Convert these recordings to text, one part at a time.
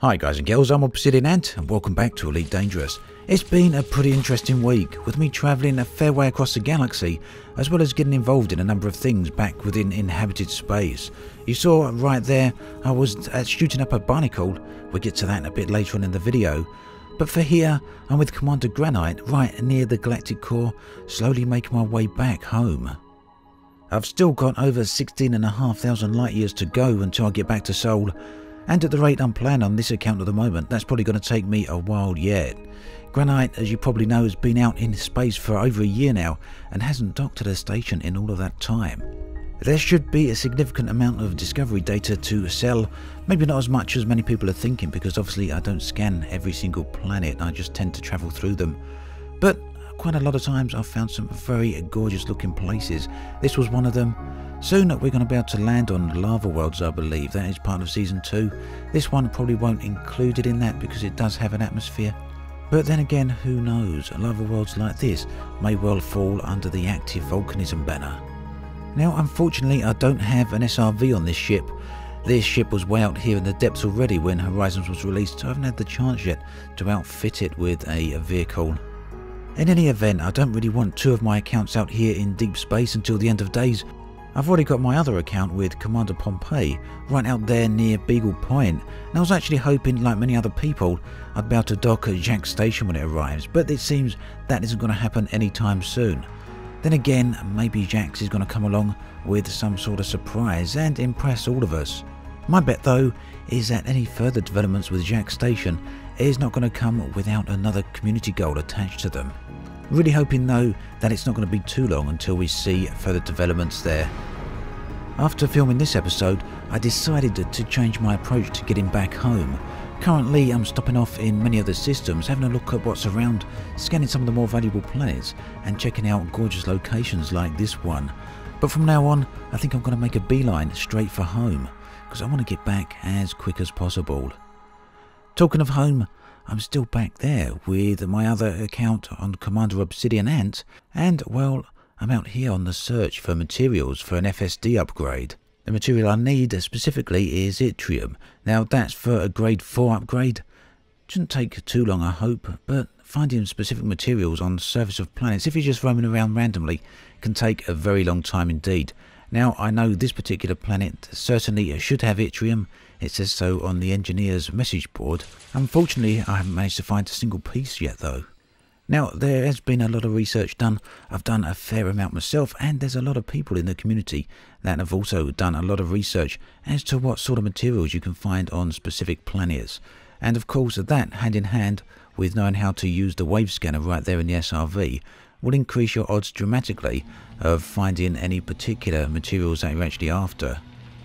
Hi guys and girls, I'm Obsidian Ant and welcome back to Elite Dangerous. It's been a pretty interesting week, with me travelling a fair way across the galaxy, as well as getting involved in a number of things back within inhabited space. You saw right there, I was shooting up a Barnacle. We'll get to that a bit later on in the video. But for here, I'm with Commander Granite, right near the galactic core, slowly making my way back home. I've still got over 16,500 light years to go until I get back to Sol. And at the rate I'm playing on this account at the moment, that's probably going to take me a while yet. Granite, as you probably know, has been out in space for over a year now and hasn't docked at a station in all of that time. There should be a significant amount of discovery data to sell, maybe not as much as many people are thinking, because obviously I don't scan every single planet, I just tend to travel through them. But quite a lot of times I've found some very gorgeous looking places. This was one of them. Soon we're going to be able to land on lava worlds, I believe. That is part of season 2. This one probably won't include it in that because it does have an atmosphere. But then again, who knows? Lava worlds like this may well fall under the active volcanism banner. Now unfortunately I don't have an SRV on this ship. This ship was way out here in the depths already when Horizons was released, so I haven't had the chance yet to outfit it with a vehicle. In any event, I don't really want two of my accounts out here in deep space until the end of days. I've already got my other account with Commander Pompey right out there near Beagle Point, and I was actually hoping, like many other people, I'd be able to dock at Jack's station when it arrives, but it seems that isn't going to happen anytime soon. Then again, maybe Jax is going to come along with some sort of surprise and impress all of us. My bet though is that any further developments with Jack's station is not going to come without another community goal attached to them. Really hoping though that it's not going to be too long until we see further developments there. After filming this episode, I decided to change my approach to getting back home. Currently I'm stopping off in many other systems, having a look at what's around, scanning some of the more valuable planets and checking out gorgeous locations like this one. But from now on, I think I'm going to make a beeline straight for home, because I want to get back as quick as possible. Talking of home, I'm still back there with my other account on Commander Obsidian Ant, and well, I'm out here on the search for materials for an FSD upgrade. The material I need specifically is yttrium. Now that's for a grade 4 upgrade. Shouldn't take too long, I hope, but finding specific materials on the surface of planets, if you're just roaming around randomly, can take a very long time indeed. Now I know this particular planet certainly should have yttrium. It says so on the engineer's message board. Unfortunately, I haven't managed to find a single piece yet though. Now, there has been a lot of research done. I've done a fair amount myself, and there's a lot of people in the community that have also done a lot of research as to what sort of materials you can find on specific planets. And of course, that hand in hand with knowing how to use the wave scanner right there in the SRV will increase your odds dramatically of finding any particular materials that you're actually after.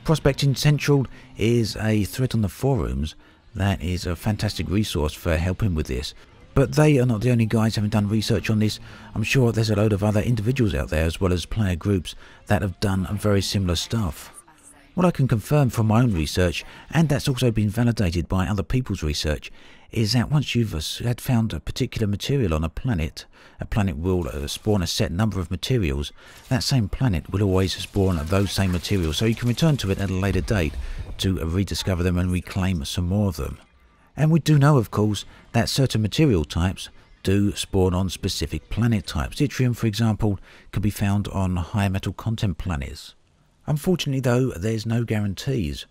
Prospecting Central is a thread on the forums that is a fantastic resource for helping with this. But they are not the only guys having done research on this. I'm sure there's a load of other individuals out there as well as player groups that have done very similar stuff. What I can confirm from my own research, and that's also been validated by other people's research, is that once you've had found a particular material on a planet will spawn a set number of materials. That same planet will always spawn those same materials, so you can return to it at a later date to rediscover them and reclaim some more of them. And we do know, of course, that certain material types do spawn on specific planet types. Yttrium, for example, can be found on high metal content planets. Unfortunately though, there's no guarantees.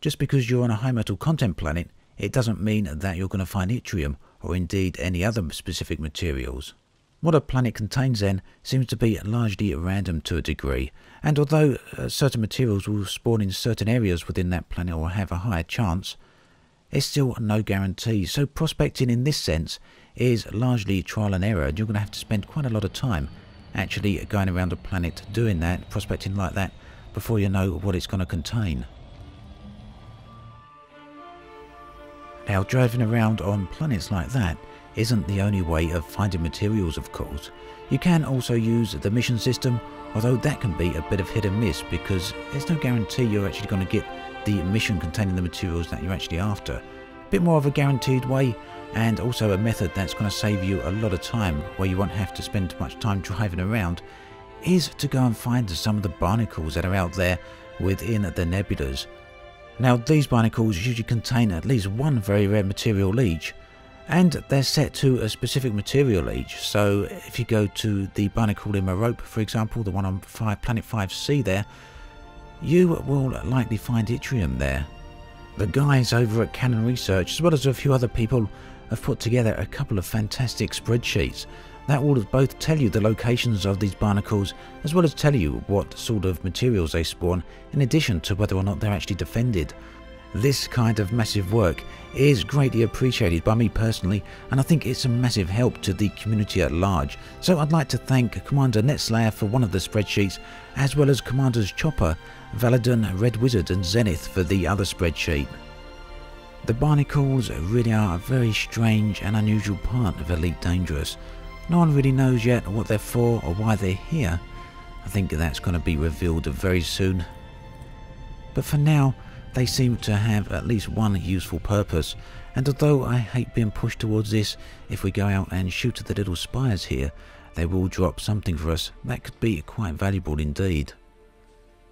Just because you're on a high metal content planet, it doesn't mean that you're going to find yttrium or indeed any other specific materials. What a planet contains then seems to be largely random to a degree, and although certain materials will spawn in certain areas within that planet or have a higher chance, it's still no guarantee. So prospecting in this sense is largely trial and error, and you're going to have to spend quite a lot of time actually going around a planet doing that, prospecting like that, before you know what it's going to contain. Now, driving around on planets like that isn't the only way of finding materials, of course. You can also use the mission system, although that can be a bit of hit and miss because there's no guarantee you're actually going to get the mission containing the materials that you're actually after. A bit more of a guaranteed way, and also a method that's going to save you a lot of time where you won't have to spend much time driving around, is to go and find some of the barnacles that are out there within the nebulas. Now these barnacles usually contain at least one very rare material each, and they're set to a specific material each. So if you go to the barnacle in Merope, for example, the one on planet 5C there, you will likely find yttrium there. The guys over at Canon Research, as well as a few other people, have put together a couple of fantastic spreadsheets that will both tell you the locations of these barnacles, as well as tell you what sort of materials they spawn, in addition to whether or not they're actually defended. This kind of massive work is greatly appreciated by me personally, and I think it's a massive help to the community at large. So I'd like to thank Commander Netslayer for one of the spreadsheets, as well as Commanders Chopper, Valadon, Red Wizard and Zenith for the other spreadsheet. The barnacles really are a very strange and unusual part of Elite Dangerous. No one really knows yet what they're for or why they're here. I think that's going to be revealed very soon. But for now, they seem to have at least one useful purpose, and although I hate being pushed towards this, if we go out and shoot at the little spires here, they will drop something for us that could be quite valuable indeed.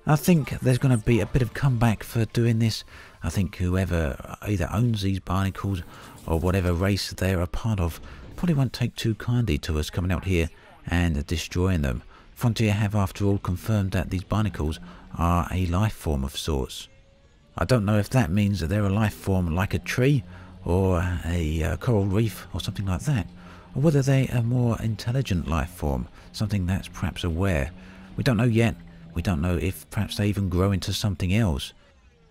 I think there's going to be a bit of comeback for doing this. I think whoever either owns these barnacles or whatever race they're a part of probably won't take too kindly to us coming out here and destroying them. Frontier have after all confirmed that these barnacles are a life form of sorts. I don't know if that means that they're a life form like a tree or a coral reef or something like that, or whether they're a more intelligent life form, something that's perhaps aware. We don't know yet. We don't know if perhaps they even grow into something else.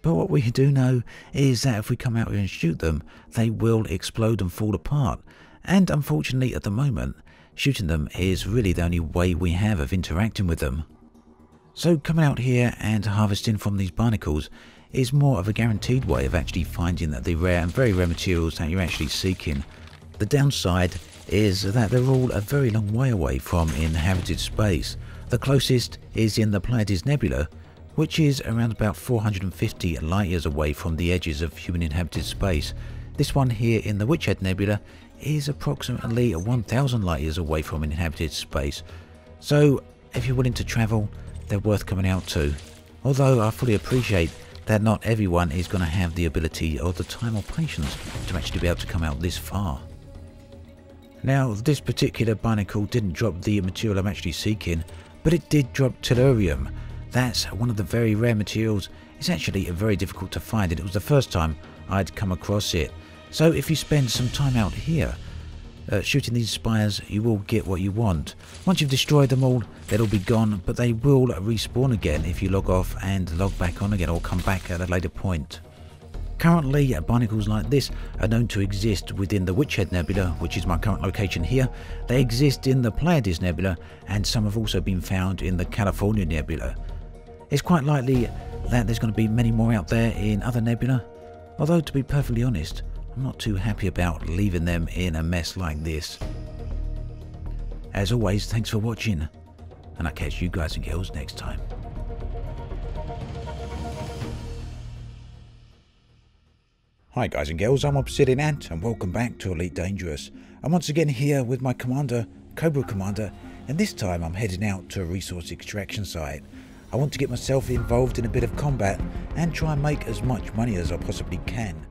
But what we do know is that if we come out here and shoot them, they will explode and fall apart. And unfortunately at the moment, shooting them is really the only way we have of interacting with them. So coming out here and harvesting from these barnacles is more of a guaranteed way of actually finding the rare and very rare materials that you're actually seeking. The downside is that they're all a very long way away from inhabited space. The closest is in the Pleiades Nebula, which is around about 450 light years away from the edges of human inhabited space. This one here in the Witchhead Nebula is approximately 1000 light years away from inhabited space. So if you're willing to travel, they're worth coming out to. Although I fully appreciate that not everyone is going to have the ability or the time or patience to actually be able to come out this far. Now this particular barnacle didn't drop the material I'm actually seeking, but it did drop tellurium. That's one of the very rare materials. It's actually very difficult to find, and it was the first time I'd come across it. So if you spend some time out here shooting these spires, you will get what you want. Once you've destroyed them all, they'll be gone, but they will respawn again if you log off and log back on again, or come back at a later point. Currently, barnacles like this are known to exist within the Witchhead Nebula, which is my current location here. They exist in the Pleiades Nebula, and some have also been found in the California Nebula. It's quite likely that there's going to be many more out there in other nebula, although to be perfectly honest, I'm not too happy about leaving them in a mess like this. As always, thanks for watching, and I'll catch you guys and girls next time. Hi guys and girls, I'm Obsidian Ant and welcome back to Elite Dangerous. I'm once again here with my commander, Cobra Commander, and this time I'm heading out to a resource extraction site. I want to get myself involved in a bit of combat and try and make as much money as I possibly can.